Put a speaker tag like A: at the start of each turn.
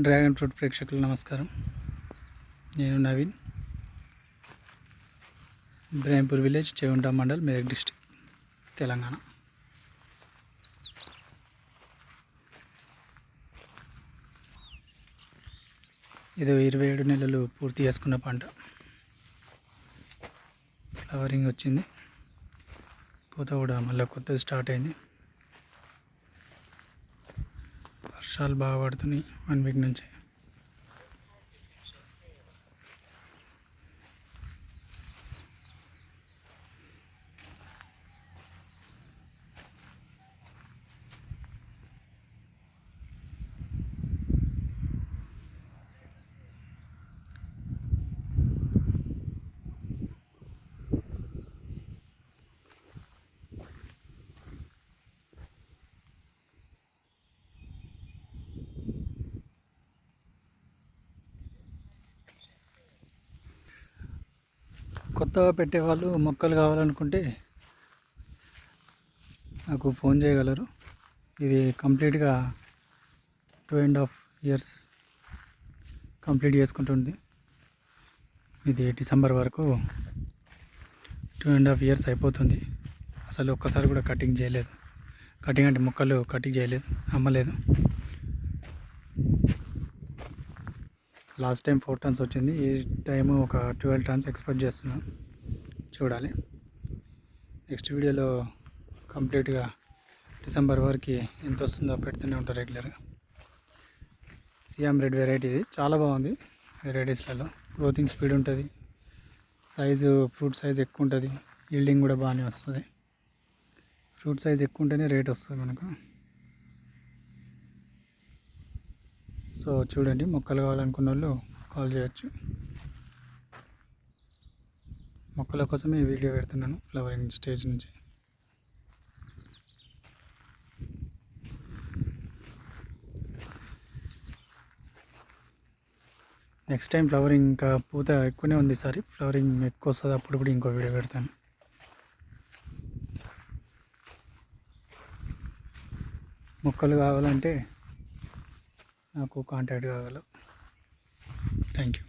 A: Dragon fruit ప్రేక్షకులు నమస్కారం. నేను నవీన్, ఇబ్రాహీంపూర్ విలేజ్, చేగుంట మండల్, మెదక్ డిస్ట్రిక్ట్, తెలంగాణ. ఇది 27 నెలలు పూర్తి చేసుకున్న పంట. ఫ్లవరింగ్ వచ్చింది, పూత కూడా మళ్ళీ కొత్తది స్టార్ట్ అయింది. వర్షాలు బాగా పడుతున్నాయి 1 వీక్ నుంచి. కొత్తగా పెట్టేవాళ్ళు మొక్కలు కావాలనుకుంటే నాకు ఫోన్ చేయగలరు. ఇది కంప్లీట్గా 2.5 years కంప్లీట్ చేసుకుంటుంది. ఇది డిసెంబర్ వరకు 2.5 years అయిపోతుంది. అసలు ఒక్కసారి కూడా కటింగ్ చేయలేదు. కటింగ్ అంటే మొక్కలు కటింగ్ చేయలేదు, అమ్మలేదు. లాస్ట్ టైం 4 tons వచ్చింది. ఈ టైము ఒక 12 tons ఎక్స్పెక్ట్ చేస్తున్నాను. చూడాలి. నెక్స్ట్ వీడియోలో కంప్లీట్గా డిసెంబర్ వరకు ఎంత వస్తుందో పెడుతూనే ఉంటారు రెగ్యులర్గా. సియామ్ రెడ్ వెరైటీ ఇది చాలా బాగుంది. వెరైటీస్లలో గ్రోతింగ్ స్పీడ్ ఉంటుంది, ఫ్రూట్ సైజ్ ఎక్కువ ఉంటుంది, ఈల్డింగ్ కూడా బాగానే వస్తుంది. ఫ్రూట్ సైజ్ ఎక్కువ ఉంటేనే రేట్ వస్తుంది మనకు. సో చూడండి, మొక్కలు కావాలనుకున్న వాళ్ళు కాల్ చేయొచ్చు. మొక్కల కోసమే ఈ వీడియో పెడుతున్నాను ఫ్లవరింగ్ స్టేజ్ నుంచి. నెక్స్ట్ టైం ఫ్లవరింగ్ ఇంకా పూత ఎక్కువనే ఉంది. ఈసారి ఫ్లవరింగ్ ఎక్కువ వస్తుంది, అప్పుడు కూడా ఇంకో వీడియో పెడతాను. మొక్కలు కావాలంటే నాకు కాంటాక్ట్ కాగలరు. Thank you.